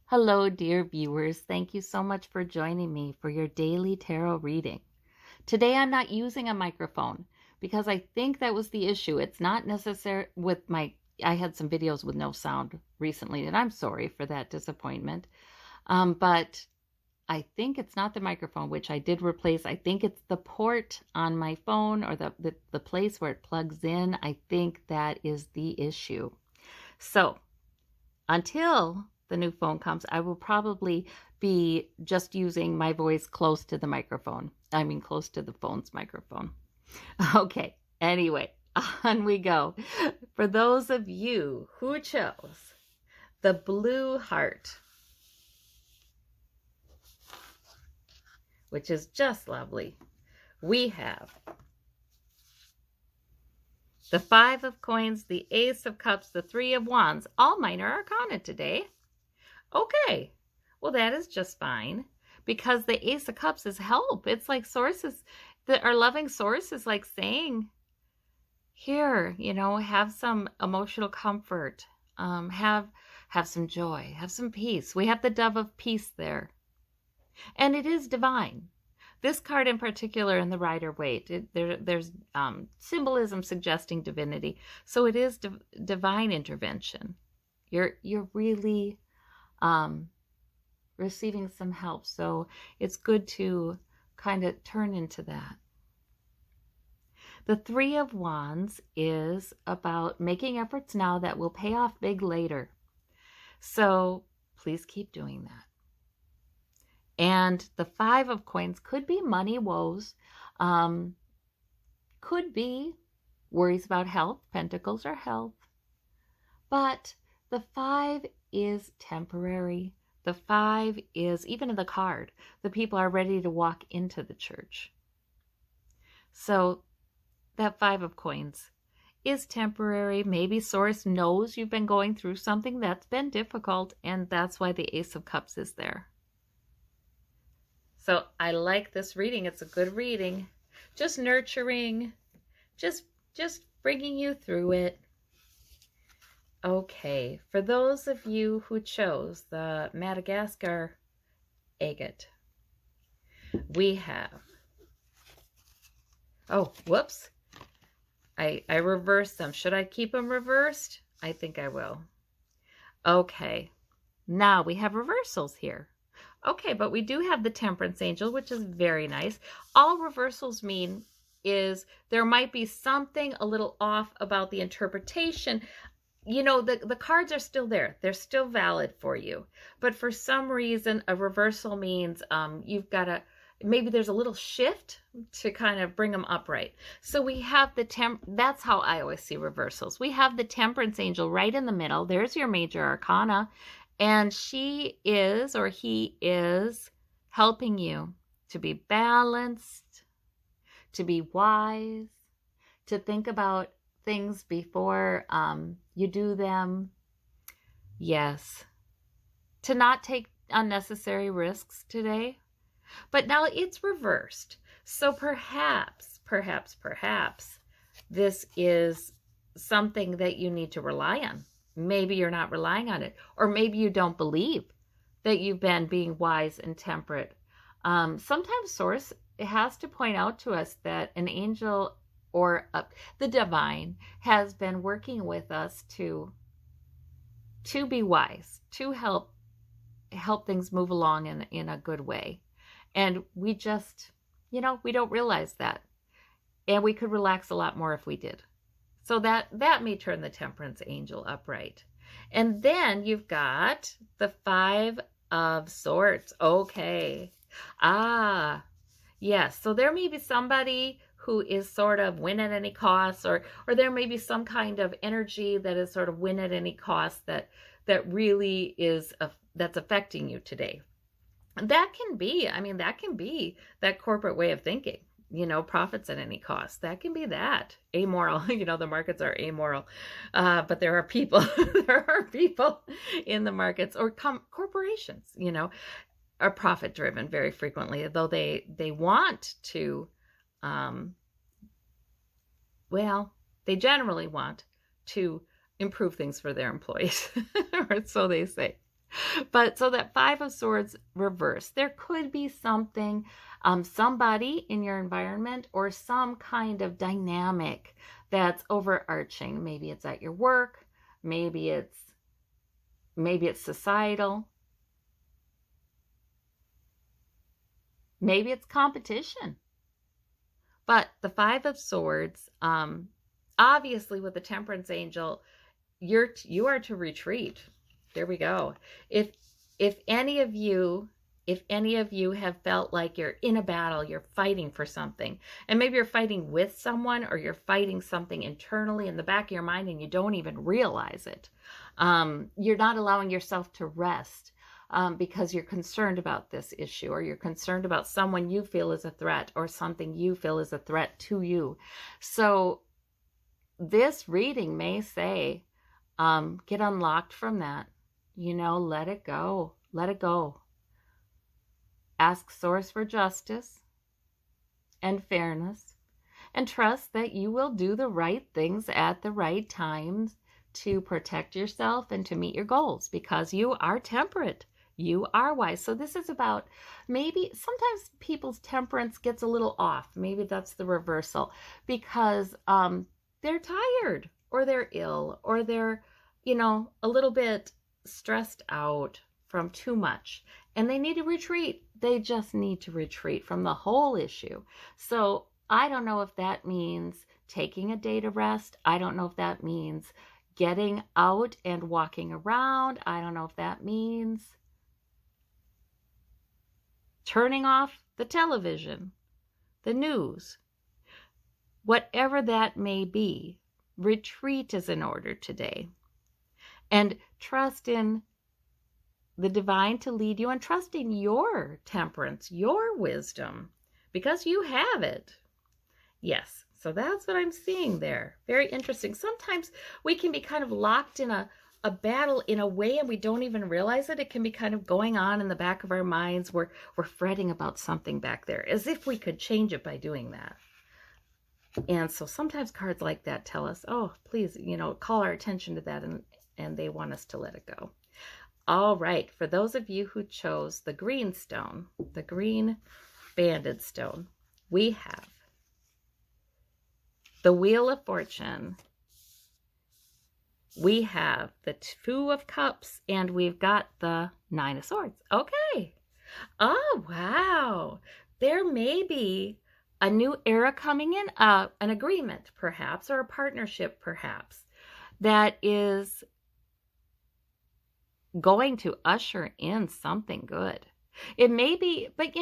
Hello, dear viewers. Thank you so much for joining me for your daily tarot reading. Today I'm not using a microphone because I think that was the issue. It's not necessary with I had some videos with no sound recently, and I'm sorry for that disappointment. But I think it's not the microphone, which I did replace. I think it's the port on my phone or the place where it plugs in. I think that is the issue. So until the new phone comes, I will probably be just using my voice close to the microphone. I mean, close to the phone's microphone. Okay, anyway, on we go. For those of you who chose the blue heart, which is just lovely, we have the Five of Coins, the Ace of Cups, the Three of Wands, all minor arcana today. Okay, well, that is just fine because the Ace of Cups is help. It's like sources, our loving source is like saying, here, have some emotional comfort, have some joy, have some peace. We have the Dove of Peace there. And it is divine. This card in particular in the Rider-Waite, there's symbolism suggesting divinity. So it is divine intervention. You're really receiving some help. So it's good to kind of turn into that. The Three of Wands is about making efforts now that will pay off big later. So please keep doing that. And the Five of Coins could be money woes, could be worries about health. Pentacles are health. But the Five is temporary. The Five is, even in the card, the people are ready to walk into the church. So that Five of Coins is temporary. Maybe Source knows you've been going through something that's been difficult, and that's why the Ace of Cups is there. So I like this reading. It's a good reading. Just nurturing, just bringing you through it. Okay, for those of you who chose the Madagascar agate, we have, oh, whoops. I reversed them. Should I keep them reversed? I think I will. Okay, now we have reversals here. Okay, but we do have the Temperance Angel, which is very nice. All reversals mean is there might be something a little off about the interpretation. The cards are still there. They're still valid for you. But for some reason, a reversal means you've got to, maybe there's a little shift to kind of bring them upright. So we have that's how I always see reversals. We have the Temperance Angel right in the middle. There's your major arcana. And she is, or he is, helping you to be balanced, to be wise, to think about things before you do them. Yes. To not take unnecessary risks today. But now it's reversed. So perhaps, this is something that you need to rely on. Maybe you're not relying on it, or maybe you don't believe that you've been being wise and temperate. Sometimes Source has to point out to us that an angel or the divine has been working with us to be wise, to help things move along in a good way. And we just, we don't realize that. And we could relax a lot more if we did. So that may turn the Temperance Angel upright. And then you've got the Five of Swords. Okay. Yes. So there may be somebody who is sort of win at any cost, or there may be some kind of energy that is sort of win at any cost that really is, that's affecting you today. That can be that corporate way of thinking. Profits at any cost. That can be that. Amoral. The markets are amoral. But there are people, in the markets, or corporations, are profit driven very frequently, though they want to, they generally want to improve things for their employees, or so they say. But so that Five of Swords reverse, there could be something, somebody in your environment or some kind of dynamic that's overarching. Maybe it's at your work, maybe it's societal, maybe it's competition. But the Five of Swords, obviously with the Temperance Angel, you are to retreat. There we go. If any of you have felt like you're in a battle, you're fighting for something, and maybe you're fighting with someone or you're fighting something internally in the back of your mind and you don't even realize it, you're not allowing yourself to rest because you're concerned about this issue, or you're concerned about someone you feel is a threat or something you feel is a threat to you. So this reading may say, get unlocked from that. Let it go. Let it go. Ask Source for justice and fairness, and trust that you will do the right things at the right times to protect yourself and to meet your goals, because you are temperate. You are wise. So this is about, maybe sometimes people's temperance gets a little off. Maybe that's the reversal, because they're tired, or they're ill, or they're, a little bit stressed out from too much, and they need to retreat. They just need to retreat from the whole issue. So I don't know if that means taking a day to rest. I don't know if that means getting out and walking around. I don't know if that means turning off the television, the news. Whatever that may be, retreat is in order today. And trust in the divine to lead you, and trust in your temperance, your wisdom, because you have it. Yes, so that's what I'm seeing there. Very interesting. Sometimes we can be kind of locked in a battle in a way, and we don't even realize it. It can be kind of going on in the back of our minds. We're fretting about something back there, as if we could change it by doing that. And so sometimes cards like that tell us, oh, please, call our attention to that, and they want us to let it go. All right, for those of you who chose the green stone, the green banded stone, we have the Wheel of Fortune, we have the Two of Cups, and we've got the Nine of Swords. Okay. Oh, wow. There may be a new era coming in, an agreement perhaps, or a partnership perhaps, that is going to usher in something good. It may be, but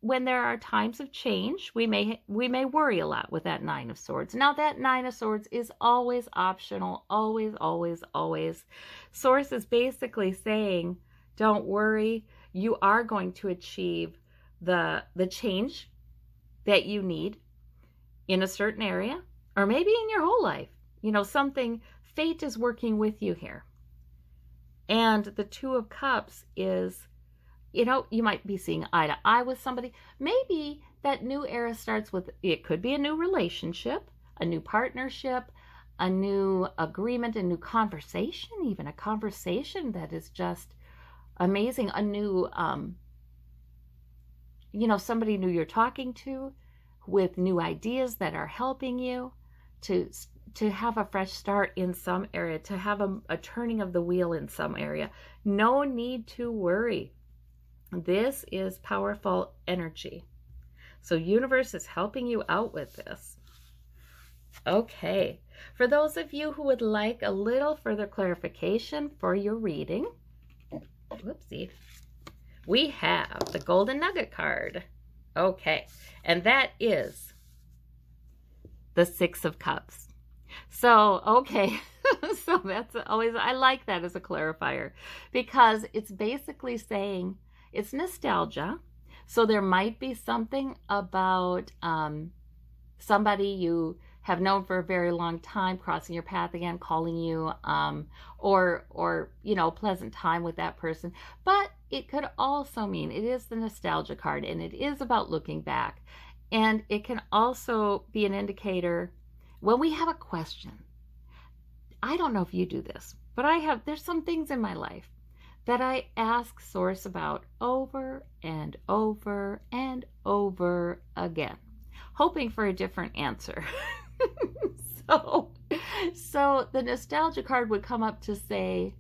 when there are times of change, we may worry a lot with that Nine of Swords. Now that Nine of Swords is always optional, always, always, always. Source is basically saying, don't worry, you are going to achieve the change that you need in a certain area, or maybe in your whole life. Something, fate is working with you here. And the Two of Cups is, you might be seeing eye to eye with somebody. Maybe that new era starts with, it could be a new relationship, a new partnership, a new agreement, a new conversation, even a conversation that is just amazing. A new, somebody new you're talking to with new ideas that are helping you to have a fresh start in some area, to have a turning of the wheel in some area. No need to worry. This is powerful energy. So universe is helping you out with this. Okay. For those of you who would like a little further clarification for your reading, whoopsie, we have the Golden Nugget card. Okay. And that is the Six of Cups. So, okay, so that's always, I like that as a clarifier, because it's basically saying it's nostalgia. So there might be something about somebody you have known for a very long time crossing your path again, calling you, or pleasant time with that person. But it could also mean, it is the nostalgia card, and it is about looking back. And it can also be an indicator when we have a question. I don't know if you do this, but there's some things in my life that I ask Source about over and over and over again, hoping for a different answer. so, so the nostalgia card would come up to say,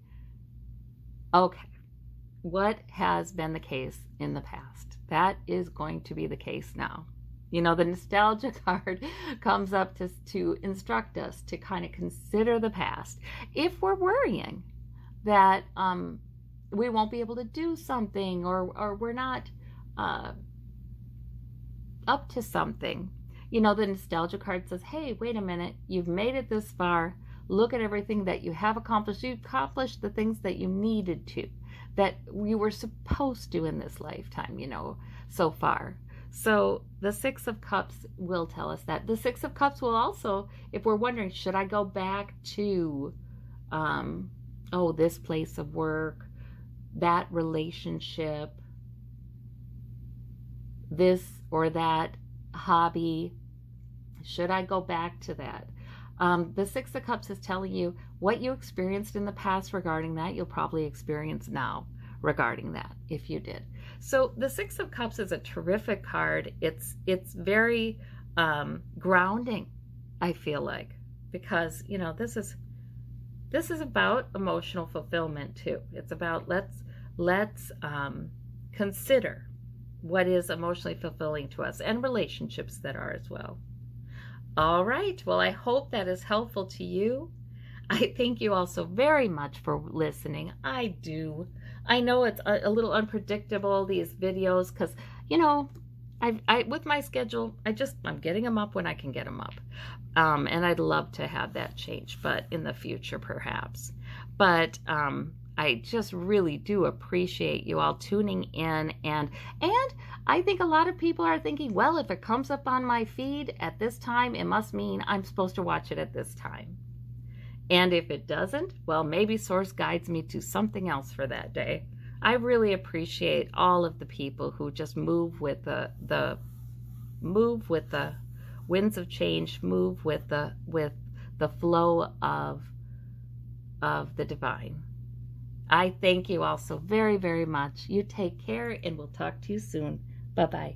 okay, what has been the case in the past? That is going to be the case now. You know, the nostalgia card comes up to instruct us to kind of consider the past. If we're worrying that we won't be able to do something, or we're not up to something, you know, the nostalgia card says, hey, wait a minute, you've made it this far. Look at everything that you have accomplished. You've accomplished the things that you needed to, that you were supposed to in this lifetime, you know, so far. So the Six of Cups will tell us that. The Six of Cups will also, if we're wondering, should I go back to, this place of work, that relationship, this or that hobby, should I go back to that? The Six of Cups is telling you what you experienced in the past regarding that, you'll probably experience now regarding that, if you did. So the Six of Cups is a terrific card. It's very grounding, I feel like, because, you know, this is about emotional fulfillment too. It's about let's consider what is emotionally fulfilling to us, and relationships that are as well. All right, well, I hope that is helpful to you. I thank you all so very much for listening. I do. I know it's a little unpredictable, these videos, because, you know, I with my schedule, I'm getting them up when I can get them up. And I'd love to have that change, but in the future, perhaps. But I just really do appreciate you all tuning in, and I think a lot of people are thinking, well, if it comes up on my feed at this time, it must mean I'm supposed to watch it at this time. And if it doesn't, well, maybe Source guides me to something else for that day. I really appreciate all of the people who just move with the winds of change, move with the flow of the divine. I thank you all so very, very much. You take care, and we'll talk to you soon. Bye-bye.